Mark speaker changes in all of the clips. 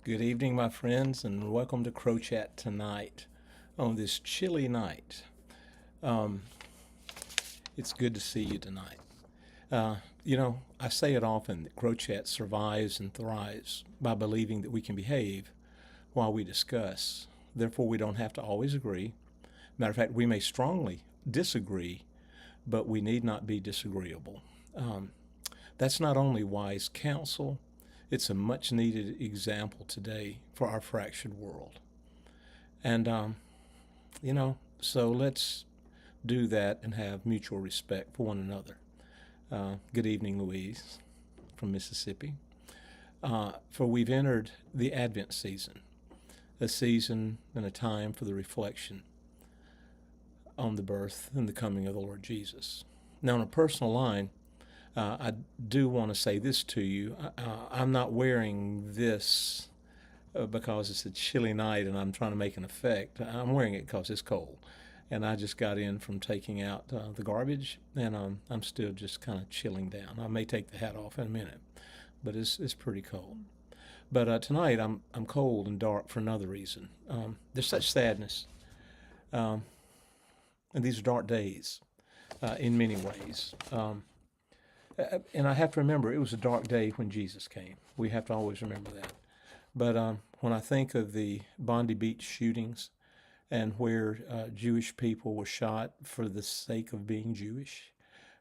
Speaker 1: Good evening, my friends, and welcome to Crow Chat tonight on this chilly night. Um, it's good to see you tonight. I say it often that Crow Chat survives and thrives by believing that we can behave while we discuss. Therefore, we don't have to always agree. Matter of fact, we may strongly disagree, but we need not be disagreeable. Um, that's not only wise counsel, it's a much needed example today for our fractured world. And so let's do that and have mutual respect for one another. Good evening, Louise from Mississippi. For we've entered the Advent season, a season and a time for the reflection on the birth and the coming of the Lord Jesus. Now, on a personal line, I do want to say this to you. I'm not wearing this because it's a chilly night and I'm trying to make an effect. I'm wearing it because it's cold. And I just got in from taking out the garbage, and I'm still just kind of chilling down. I may take the hat off in a minute, but it's pretty cold. But tonight I'm cold and dark for another reason. There's such sadness, um, and these are dark days in many ways. And I have to remember it was a dark day when Jesus came. We have to always remember that. But when I think of the Bondi Beach shootings and where Jewish people were shot for the sake of being Jewish,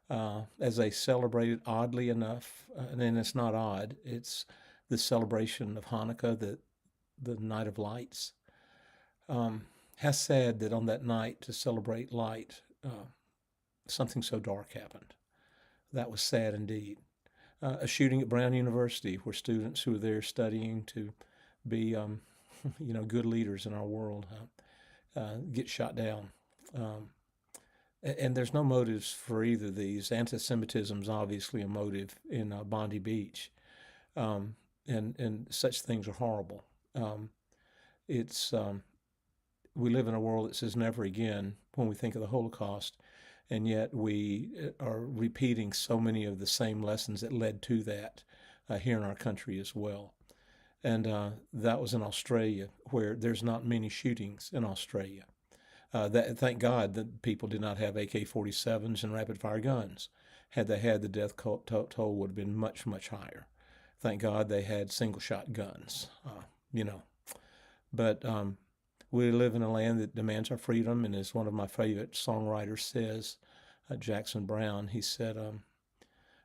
Speaker 1: as they celebrated, oddly enough, and then it's not odd, it's the celebration of Hanukkah, the Night of Lights. How sad that on that night to celebrate light, something so dark happened. That was sad indeed. A shooting at Brown University where students who were there studying to be, good leaders in our world get shot down. And there's no motives for either of these. Anti-Semitism is obviously a motive in Bondi Beach, and such things are horrible. It's We live in a world that says never again when we think of the Holocaust, and yet we are repeating so many of the same lessons that led to that here in our country as well. And that was in Australia, where there's not many shootings in Australia. Thank God that people did not have AK-47s and rapid-fire guns. Had they had, the death toll would have been much, much higher. Thank God they had single-shot guns, But we live in a land that demands our freedom, and as one of my favorite songwriters says, Jackson Brown, he said,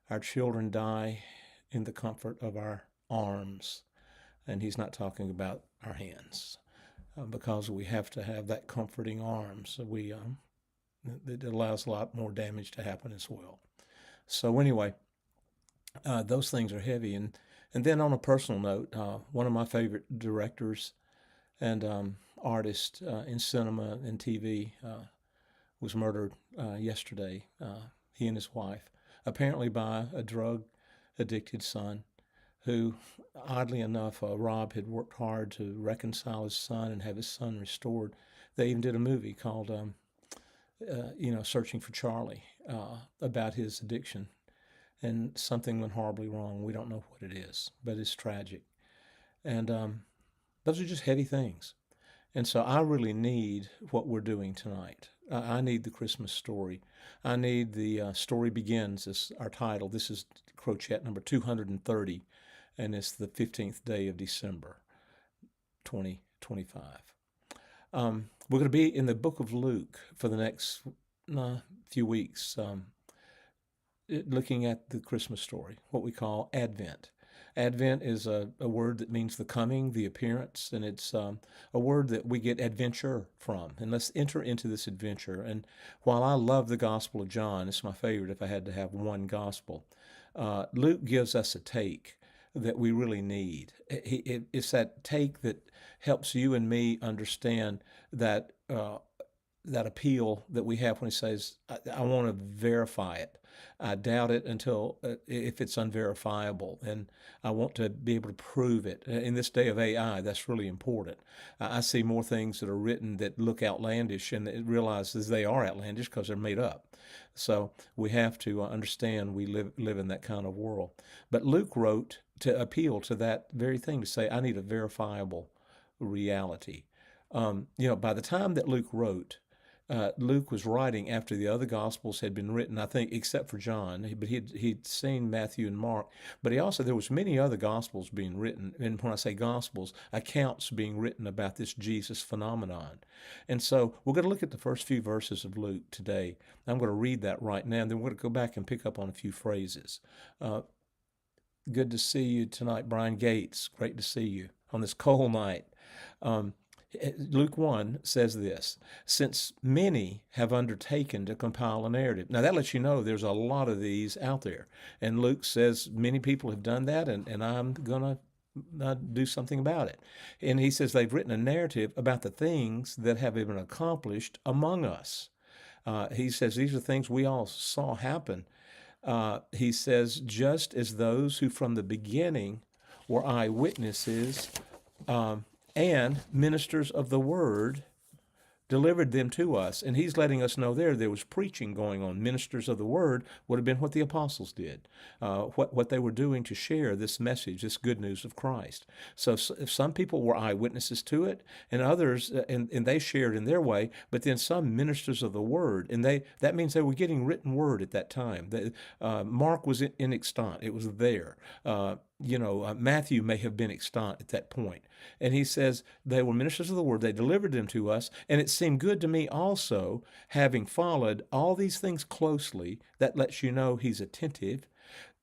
Speaker 1: our children die in the comfort of our arms. And he's not talking about our hands, because we have to have that comforting arms. It allows a lot more damage to happen as well. So anyway, those things are heavy. And then on a personal note, one of my favorite directors and artists in cinema and TV was murdered yesterday. He and his wife, apparently by a drug-addicted son, who, oddly enough, Rob had worked hard to reconcile his son and have his son restored. They even did a movie called, Searching for Charlie, about his addiction. And something went horribly wrong. We don't know what it is, but it's tragic. And those are just heavy things. And so I really need what we're doing tonight. I need the Christmas story. I need the Story Begins as our title. This is Crow Chat number 230, and it's the 15th day of December, 2025. We're going to be in the book of Luke for the next few weeks, looking at the Christmas story, what we call Advent. Advent is a word that means the coming, the appearance, and it's a word that we get adventure from. And let's enter into this adventure. And while I love the Gospel of John, it's my favorite if I had to have one gospel, Luke gives us a take that we really need. It's that take that helps you and me understand that that appeal that we have when he says, I want to verify it. I doubt it until if it's unverifiable, and I want to be able to prove it. In this day of AI, that's really important. I see more things that are written that look outlandish, and it realizes they are outlandish because they're made up. So we have to understand we live in that kind of world. But Luke wrote to appeal to that very thing, to say, I need a verifiable reality. By the time that Luke wrote, Luke was writing after the other Gospels had been written, I think, except for John. But he'd seen Matthew and Mark. But there was many other Gospels being written. And when I say Gospels, accounts being written about this Jesus phenomenon. And so we're going to look at the first few verses of Luke today. I'm going to read that right now, and then we're going to go back and pick up on a few phrases. Good to see you tonight, Brian Gates. Great to see you on this cold night. Luke 1 says this, since many have undertaken to compile a narrative. Now that lets you know there's a lot of these out there. And Luke says many people have done that, and I'm going to do something about it. And he says they've written a narrative about the things that have been accomplished among us. He says these are things we all saw happen. He says, just as those who from the beginning were eyewitnesses, and ministers of the word delivered them to us. And he's letting us know there was preaching going on. Ministers of the word would have been what the apostles did, what they were doing to share this message, this good news of Christ. So if some people were eyewitnesses to it, and others, and they shared in their way, but then some ministers of the word, and that means they were getting written word at that time. Mark was in extant. It was there. Matthew may have been extant at that point. And he says, they were ministers of the word, they delivered them to us, and it seemed good to me also, having followed all these things closely, that lets you know he's attentive,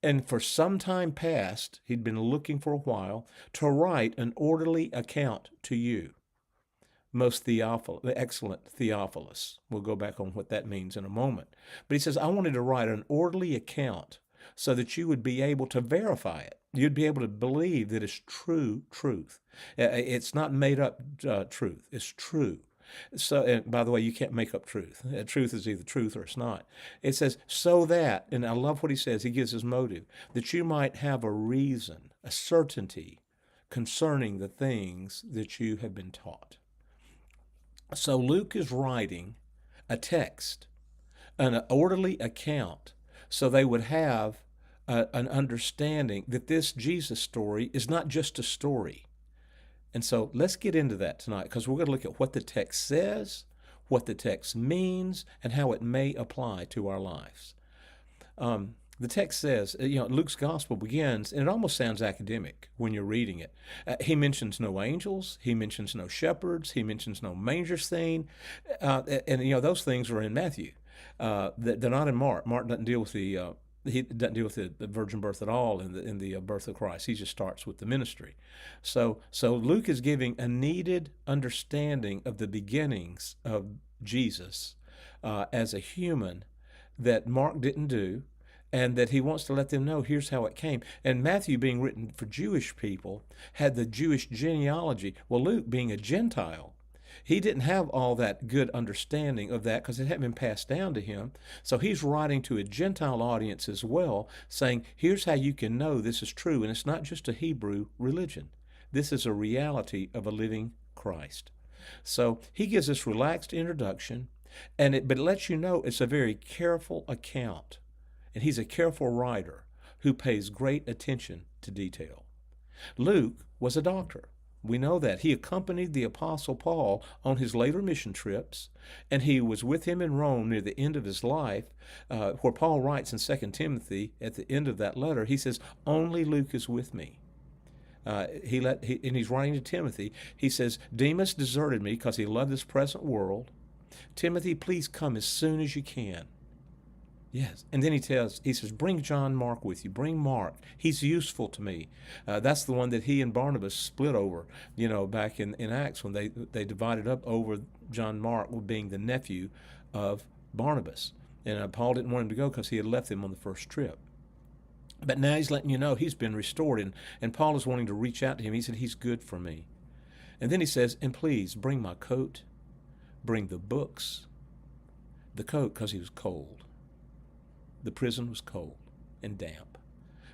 Speaker 1: and for some time past, he'd been looking for a while, to write an orderly account to you, the excellent Theophilus. We'll go back on what that means in a moment. But he says, I wanted to write an orderly account so that you would be able to verify it. You'd be able to believe that it's true truth. It's not made up truth. It's true. So, and by the way, you can't make up truth. Truth is either truth or it's not. It says, so that, and I love what he says, he gives his motive, that you might have a reason, a certainty concerning the things that you have been taught. So Luke is writing a text, an orderly account, so they would have an understanding that this Jesus story is not just a story. And so let's get into that tonight, because we're going to look at what the text says, what the text means, and how it may apply to our lives. The text says, Luke's gospel begins, and it almost sounds academic when you're reading it. He mentions no angels. He mentions no shepherds. He mentions no manger scene. And those things are in Matthew. They're not in Mark. Mark doesn't deal with the virgin birth at all in the birth of Christ. He just starts with the ministry. So Luke is giving a needed understanding of the beginnings of Jesus as a human that Mark didn't do, and that he wants to let them know here's how it came. And Matthew, being written for Jewish people, had the Jewish genealogy. Well, Luke, being a Gentile, he didn't have all that good understanding of that because it hadn't been passed down to him. So he's writing to a Gentile audience as well, saying, here's how you can know this is true. And it's not just a Hebrew religion. This is a reality of a living Christ. So he gives this relaxed introduction, but it lets you know it's a very careful account. And he's a careful writer who pays great attention to detail. Luke was a doctor. We know that. He accompanied the Apostle Paul on his later mission trips, and he was with him in Rome near the end of his life, where Paul writes in 2 Timothy at the end of that letter, he says, only Luke is with me. And he's writing to Timothy. He says, Demas deserted me because he loved this present world. Timothy, please come as soon as you can. Yes. And then he says, bring John Mark with you. Bring Mark. He's useful to me. That's the one that he and Barnabas split over, back in Acts when they divided up over John Mark being the nephew of Barnabas. And Paul didn't want him to go because he had left him on the first trip. But now he's letting you know he's been restored. And Paul is wanting to reach out to him. He said, he's good for me. And then he says, and please bring my coat, bring the books, the coat because he was cold. The prison was cold and damp.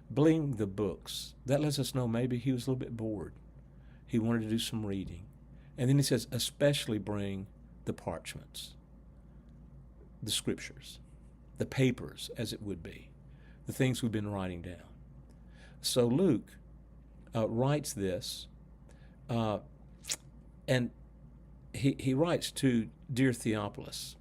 Speaker 1: Bring the books. That lets us know maybe he was a little bit bored. He wanted to do some reading. And then he says, especially bring the parchments, the scriptures, the papers, as it would be, the things we've been writing down. So Luke writes this, uh, and he writes to dear Theophilus.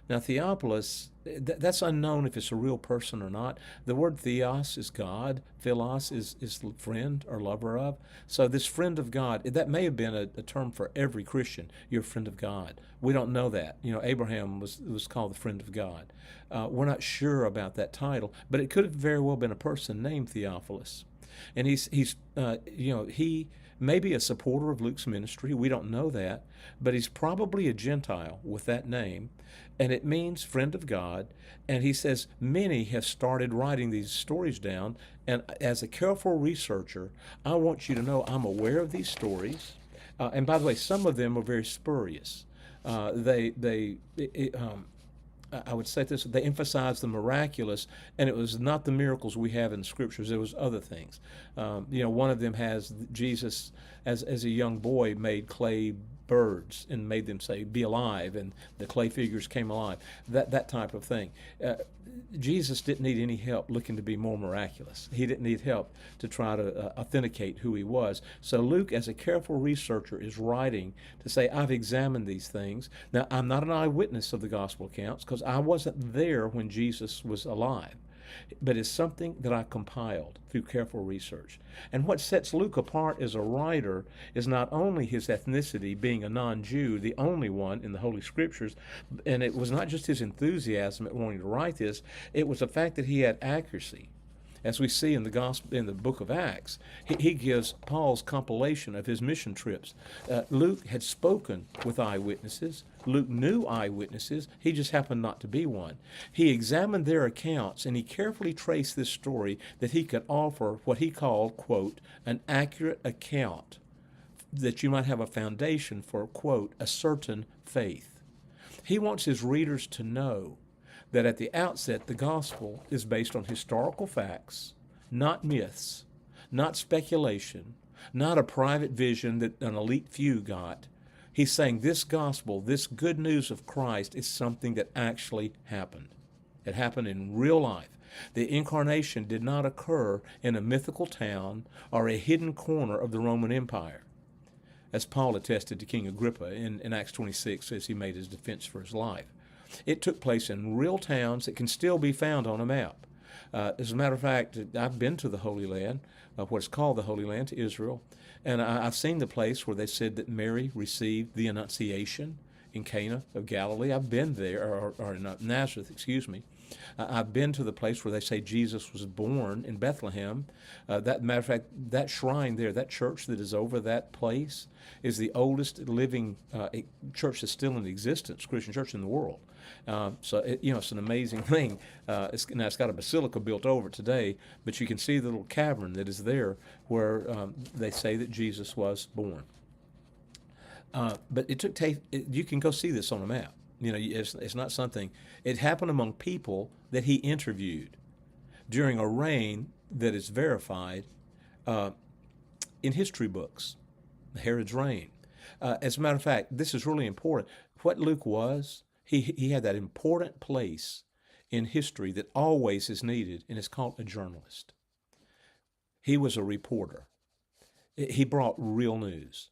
Speaker 1: Now, Theophilus, that's unknown if it's a real person or not. The word theos is God. Philos is friend or lover of. So this friend of God, that may have been a term for every Christian. You're a friend of God. We don't know that. Abraham was called the friend of God. We're not sure about that title, but it could have very well been a person named Theophilus. And he may be a supporter of Luke's ministry. We don't know that, but he's probably a Gentile with that name, and it means friend of God. And he says many have started writing these stories down, and as a careful researcher, I want you to know I'm aware of these stories. And by the way, some of them are very spurious. I would say this, they emphasized the miraculous, and it was not the miracles we have in the scriptures, it was other things. One of them has Jesus, as a young boy, made clay birds and made them say, be alive, and the clay figures came alive, that type of thing. Jesus didn't need any help looking to be more miraculous. He didn't need help to try to authenticate who he was. So Luke, as a careful researcher, is writing to say, I've examined these things. Now, I'm not an eyewitness of the gospel accounts because I wasn't there when Jesus was alive, but it's something that I compiled through careful research. And what sets Luke apart as a writer is not only his ethnicity, being a non-Jew, the only one in the Holy Scriptures, and it was not just his enthusiasm at wanting to write this, it was the fact that he had accuracy. As we see in the gospel, in the book of Acts, he gives Paul's compilation of his mission trips. Luke had spoken with eyewitnesses. Luke knew eyewitnesses. He just happened not to be one. He examined their accounts, and he carefully traced this story that he could offer what he called, quote, an accurate account, that you might have a foundation for, quote, a certain faith. He wants his readers to know that at the outset, the gospel is based on historical facts, not myths, not speculation, not a private vision that an elite few got. He's saying this gospel, this good news of Christ, is something that actually happened. It happened in real life. The incarnation did not occur in a mythical town or a hidden corner of the Roman Empire, as Paul attested to King Agrippa in Acts 26 as he made his defense for his life. It took place in real towns that can still be found on a map. As a matter of fact, I've been to the Holy Land, what's called the Holy Land, to Israel, and I've seen the place where they said that Mary received the Annunciation in Cana of Galilee. I've been there, or in Nazareth, excuse me. I've been to the place where they say Jesus was born in Bethlehem. Matter of fact, that shrine there, that church that is over that place, is the oldest living church that's still in existence, Christian church in the world. It's an amazing thing. It's got a basilica built over it today, but you can see the little cavern that is there where they say that Jesus was born. But it took you can go see this on a map. It's not something. It happened among people that he interviewed during a reign that is verified in history books, Herod's reign. As a matter of fact, this is really important. What Luke was, he had that important place in history that always is needed, and it's called a journalist. He was a reporter. He brought real news.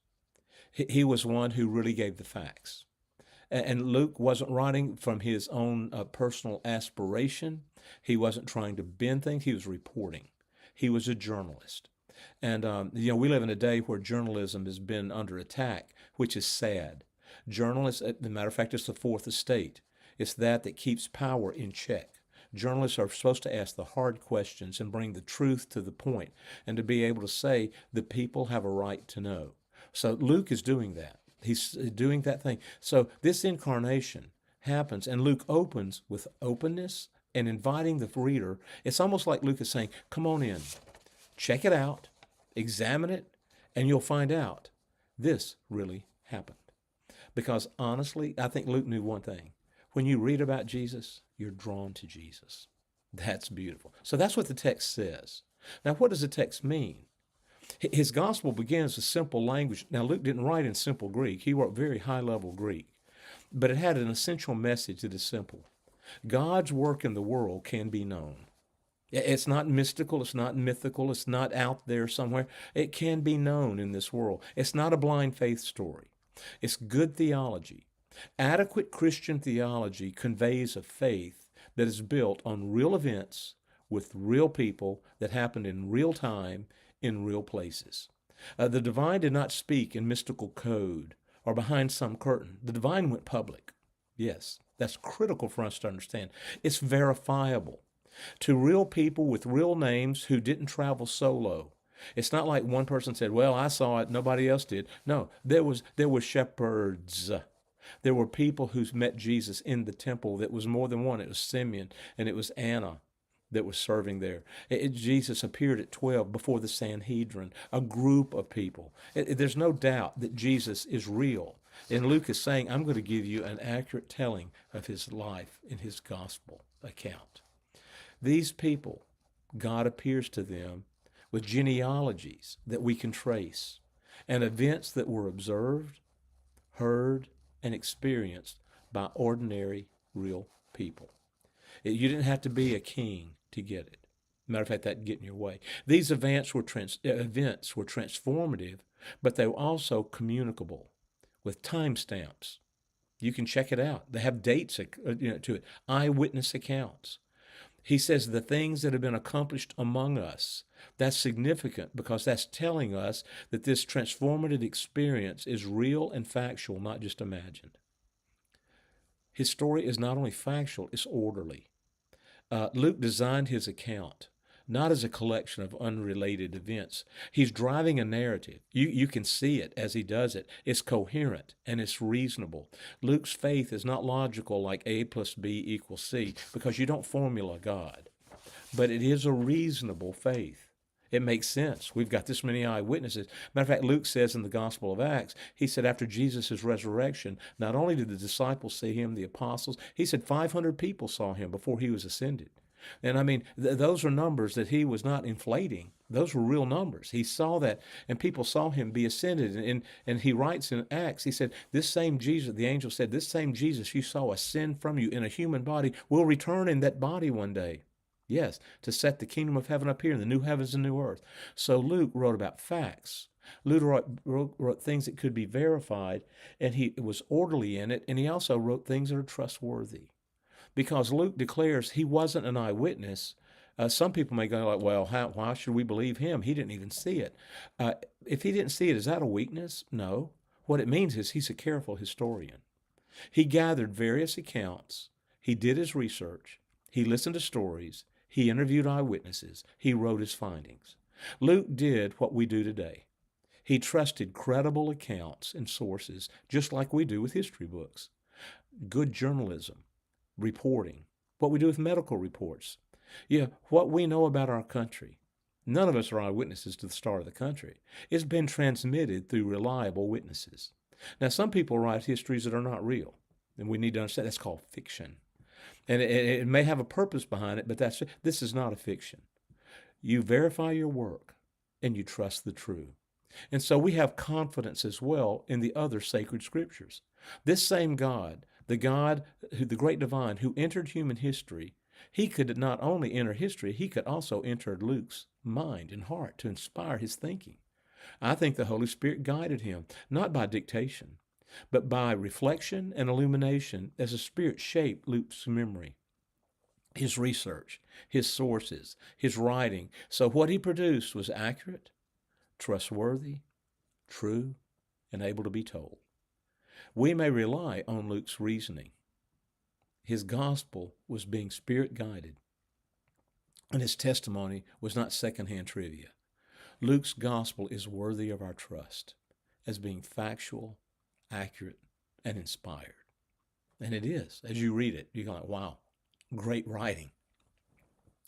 Speaker 1: He was one who really gave the facts. And Luke wasn't writing from his own personal aspiration. He wasn't trying to bend things. He was reporting. He was a journalist. And, we live in a day where journalism has been under attack, which is sad. Journalists, as a matter of fact, it's the fourth estate. It's that keeps power in check. Journalists are supposed to ask the hard questions and bring the truth to the point, and to be able to say the people have a right to know. So Luke is doing that. He's doing that thing. So this incarnation happens, and Luke opens with openness and inviting the reader. It's almost like Luke is saying, come on in, check it out, examine it, and you'll find out this really happened. Because honestly, I think Luke knew one thing. When you read about Jesus, you're drawn to Jesus. That's beautiful. So that's what the text says. Now, what does the text mean? His gospel begins with simple language. Now, Luke didn't write in simple Greek. He wrote very high-level Greek. But it had an essential message that is simple. God's work in the world can be known. It's not mystical, it's not mythical, it's not out there somewhere. It can be known in this world. It's not a blind faith story. It's good theology. Adequate Christian theology conveys a faith that is built on real events with real people that happened in real time in real places. The divine did not speak in mystical code or behind some curtain. The divine went public. Yes, that's critical for us to understand. It's verifiable to real people with real names who didn't travel solo. It's not like one person said, "Well, I saw it, nobody else did." No, there were shepherds. There were people who met Jesus in the temple. That was more than one. It was Simeon and it was Anna that was serving there. Jesus appeared at 12 before the Sanhedrin, a group of people. There's no doubt that Jesus is real. And Luke is saying, I'm going to give you an accurate telling of his life in his gospel account. These people, God appears to them with genealogies that we can trace and events that were observed, heard, and experienced by ordinary, real people. You didn't have to be a king to get it. Matter of fact, that'd get in your way. These events were transformative, but they were also communicable with timestamps. You can check it out. They have dates to it, eyewitness accounts. He says the things that have been accomplished among us, that's significant because that's telling us that this transformative experience is real and factual, not just imagined. His story is not only factual, it's orderly. Luke designed his account not as a collection of unrelated events. He's driving a narrative. You can see it as he does it. It's coherent and it's reasonable. Luke's faith is not logical like A plus B equals C because you don't formula God. But it is a reasonable faith. It makes sense. We've got this many eyewitnesses. Matter of fact, Luke says in the Gospel of Acts, he said after Jesus' resurrection, not only did the disciples see him, the apostles, he said 500 people saw him before he was ascended. And I mean, those are numbers that he was not inflating. Those were real numbers. He saw that, and people saw him be ascended. And he writes in Acts, he said, this same Jesus, the angel said, this same Jesus you saw ascend from you in a human body will return in that body one day. Yes, to set the kingdom of heaven up here in the new heavens and new earth. So Luke wrote about facts. Luke wrote things that could be verified, and he was orderly in it, and he also wrote things that are trustworthy. Because Luke declares he wasn't an eyewitness. Some people may go like, well, why should we believe him? He didn't even see it. If he didn't see it, is that a weakness? No. What it means is he's a careful historian. He gathered various accounts. He did his research. He listened to stories. He interviewed eyewitnesses. He wrote his findings. Luke did what we do today. He trusted credible accounts and sources, just like we do with history books. Good journalism. Reporting, what we do with medical reports. What we know about our country. None of us are eyewitnesses to the start of the country. It's been transmitted through reliable witnesses. Now, some people write histories that are not real, and we need to understand that's called fiction. And it may have a purpose behind it, but this is not a fiction. You verify your work, and you trust the true. And so we have confidence as well in the other sacred scriptures. This same God, the God, the great divine, who entered human history, he could not only enter history, he could also enter Luke's mind and heart to inspire his thinking. I think the Holy Spirit guided him, not by dictation, but by reflection and illumination as the Spirit shaped Luke's memory, his research, his sources, his writing. So what he produced was accurate, trustworthy, true, and able to be told. We may rely on Luke's reasoning. His gospel was being Spirit-guided, and his testimony was not secondhand trivia. Luke's gospel is worthy of our trust as being factual, accurate, and inspired. And it is. As you read it, you're like, wow, great writing.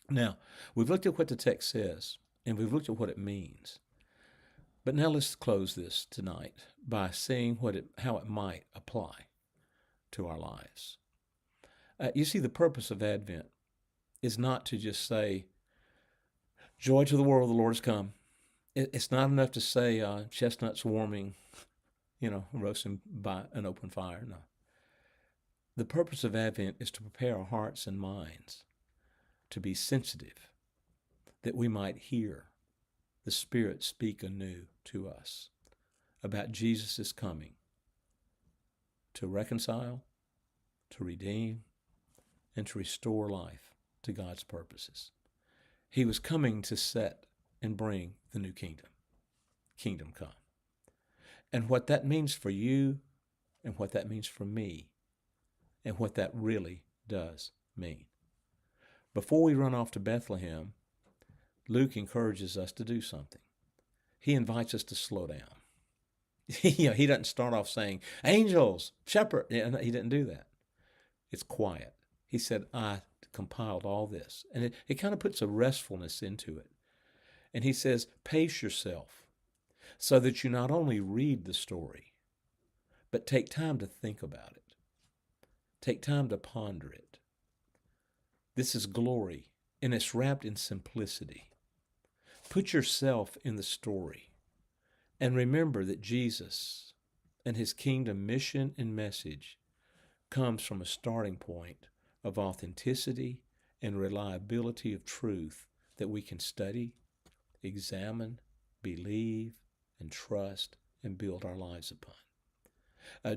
Speaker 1: Now, we've looked at what the text says, and we've looked at what it means. But now let's close this tonight by seeing how it might apply to our lives. You see, the purpose of Advent is not to just say, joy to the world, the Lord has come. It's not enough to say chestnuts warming, roasting by an open fire. No. The purpose of Advent is to prepare our hearts and minds to be sensitive that we might hear the Spirit speak anew to us about Jesus' coming to reconcile, to redeem, and to restore life to God's purposes. He was coming to set and bring the new kingdom come. And what that means for you, and what that means for me, and what that really does mean. Before we run off to Bethlehem, Luke encourages us to do something. He invites us to slow down. He doesn't start off saying, angels, shepherd. He didn't do that. It's quiet. He said, I compiled all this. And it kind of puts a restfulness into it. And he says, pace yourself so that you not only read the story, but take time to think about it. Take time to ponder it. This is glory, and it's wrapped in simplicity. Put yourself in the story, and remember that Jesus and his kingdom mission and message comes from a starting point of authenticity and reliability of truth that we can study, examine, believe, and trust, and build our lives upon.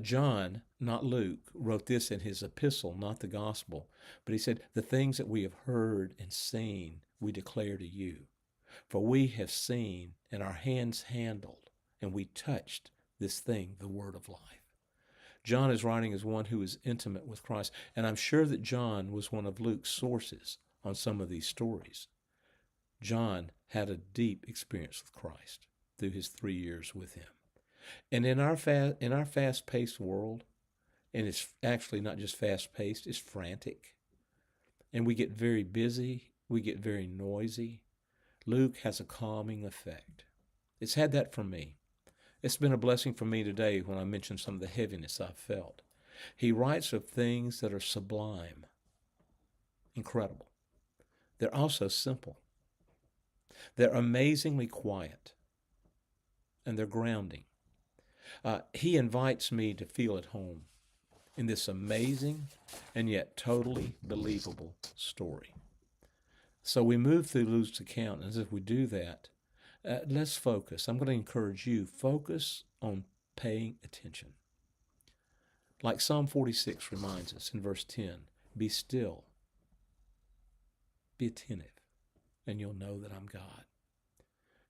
Speaker 1: John, not Luke, wrote this in his epistle, not the gospel, but he said, the things that we have heard and seen, we declare to you. For we have seen, and our hands handled, and we touched this thing, the word of life. John is writing as one who is intimate with Christ, and I'm sure that John was one of Luke's sources on some of these stories. John had a deep experience with Christ through his 3 years with him. And in our fast-paced world, and it's actually not just fast-paced, it's frantic, and we get very busy, we get very noisy, Luke has a calming effect. It's had that for me. It's been a blessing for me today when I mention some of the heaviness I've felt. He writes of things that are sublime, incredible. They're also simple. They're amazingly quiet, and they're grounding. He invites me to feel at home in this amazing and yet totally believable story. So we move through Luke's account, and as if we do that, let's focus. I'm going to encourage you, focus on paying attention. Like Psalm 46 reminds us in verse 10, be still, be attentive, and you'll know that I'm God.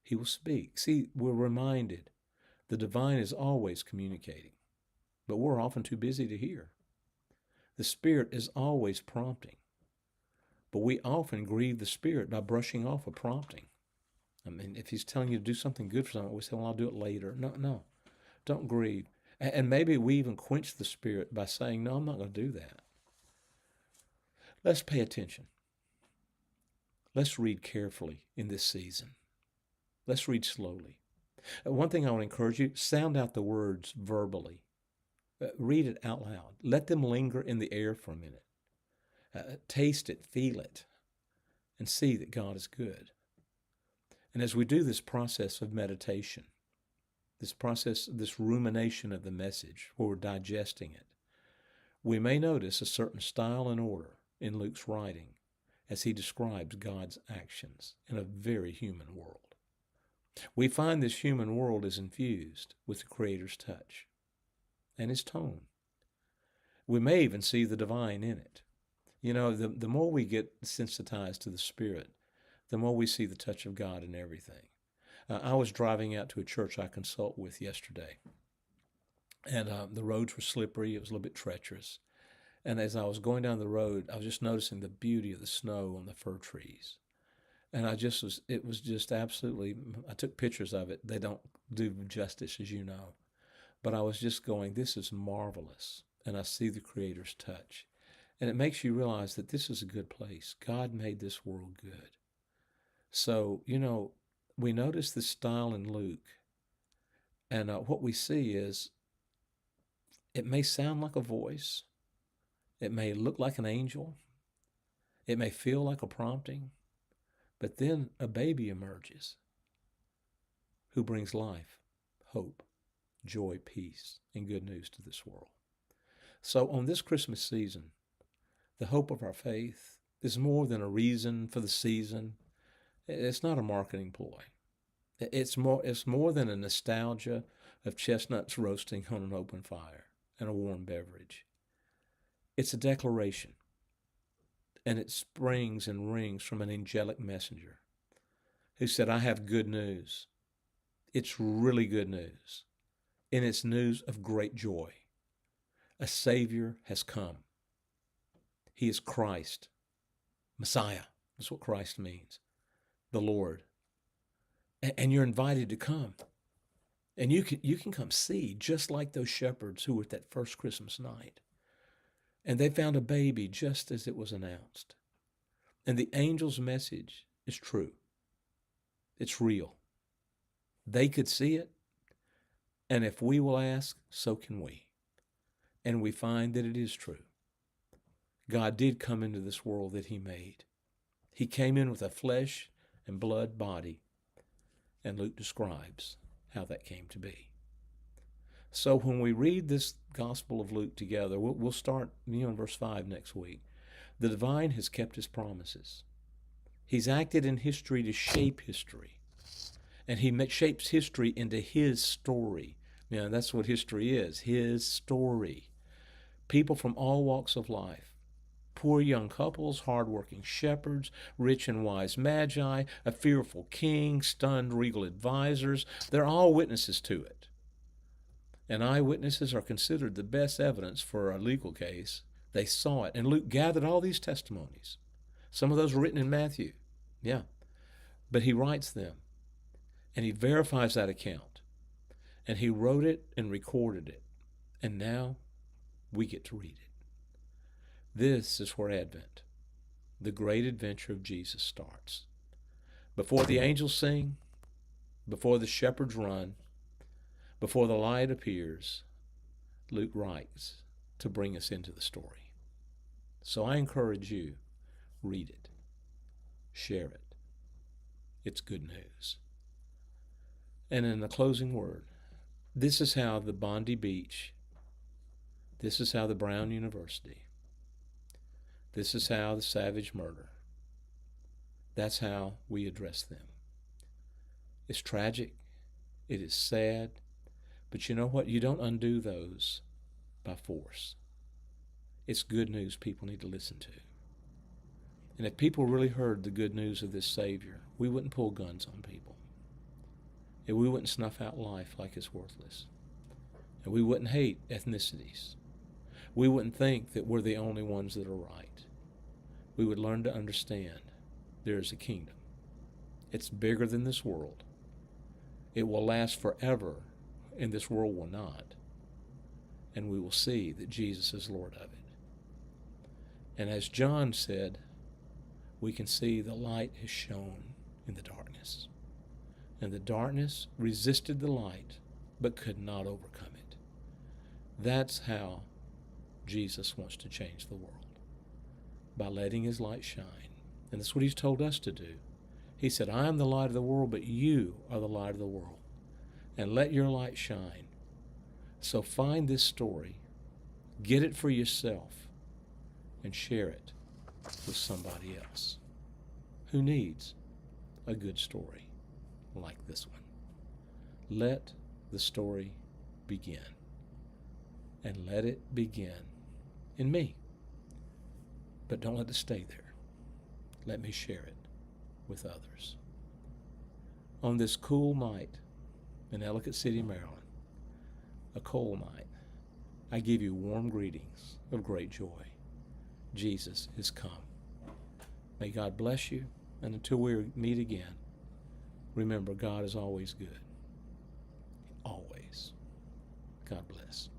Speaker 1: He will speak. See, we're reminded the divine is always communicating, but we're often too busy to hear. The Spirit is always prompting, but we often grieve the Spirit by brushing off a prompting. I mean, if he's telling you to do something good for someone, we say, well, I'll do it later. No, don't grieve. And maybe we even quench the Spirit by saying, no, I'm not going to do that. Let's pay attention. Let's read carefully in this season. Let's read slowly. One thing I want to encourage you, sound out the words verbally. Read it out loud. Let them linger in the air for a minute. Taste it, feel it, and see that God is good. And as we do this process of meditation, this rumination of the message, where we're digesting it, we may notice a certain style and order in Luke's writing as he describes God's actions in a very human world. We find this human world is infused with the Creator's touch and his tone. We may even see the divine in it. You know, the more we get sensitized to the Spirit, the more we see the touch of God in everything. I was driving out to a church I consult with yesterday, and the roads were slippery. It was a little bit treacherous. And as I was going down the road, I was just noticing the beauty of the snow on the fir trees. And it was just absolutely, I took pictures of it. They don't do justice, as you know. But I was just going, this is marvelous. And I see the Creator's touch. And it makes you realize that this is a good place. God made this world good. So, you know, we notice this style in Luke. And what we see is, it may sound like a voice. It may look like an angel. It may feel like a prompting. But then a baby emerges who brings life, hope, joy, peace, and good news to this world. So on this Christmas season, the hope of our faith is more than a reason for the season. It's not a marketing ploy. It's more than a nostalgia of chestnuts roasting on an open fire and a warm beverage. It's a declaration, and it springs and rings from an angelic messenger who said, I have good news. It's really good news, and it's news of great joy. A Savior has come. He is Christ, Messiah. That's what Christ means, the Lord. And you're invited to come. And you can come see, just like those shepherds who were at that first Christmas night. And they found a baby just as it was announced. And the angel's message is true. It's real. They could see it. And if we will ask, so can we. And we find that it is true. God did come into this world that he made. He came in with a flesh and blood body. And Luke describes how that came to be. So when we read this Gospel of Luke together, we'll start in verse 5 next week. The divine has kept his promises. He's acted in history to shape history. And he shapes history into his story. That's what history is, his story. People from all walks of life. Poor young couples, hard-working shepherds, rich and wise magi, a fearful king, stunned regal advisors. They're all witnesses to it. And eyewitnesses are considered the best evidence for a legal case. They saw it. And Luke gathered all these testimonies. Some of those were written in Matthew. Yeah. But he writes them. And he verifies that account. And he wrote it and recorded it. And now we get to read it. This is where Advent, the great adventure of Jesus, starts. Before the angels sing, before the shepherds run, before the light appears, Luke writes to bring us into the story. So I encourage you, read it, share it. It's good news. And in the closing word, this is how the Bondi Beach, this is how the Brown University, this is how the Savage murder, that's how we address them. It's tragic. It is sad. But you know what? You don't undo those by force. It's good news people need to listen to. And if people really heard the good news of this Savior, we wouldn't pull guns on people. And we wouldn't snuff out life like it's worthless. And we wouldn't hate ethnicities. We wouldn't think that we're the only ones that are right. We would learn to understand there is a kingdom. It's bigger than this world. It will last forever, and this world will not. And we will see that Jesus is Lord of it. And as John said, we can see the light has shone in the darkness. And the darkness resisted the light, but could not overcome it. That's how Jesus wants to change the world, by letting his light shine. And that's what he's told us to do. He said, I am the light of the world, but you are the light of the world. And let your light shine. So find this story, get it for yourself, and share it with somebody else who needs a good story like this one. Let the story begin. And let it begin in me. But don't let it stay there. Let me share it with others. On this cool night in Ellicott City, Maryland, a cold night, I give you warm greetings of great joy. Jesus is come. May God bless you, and until we meet again, remember God is always good. Always. God bless.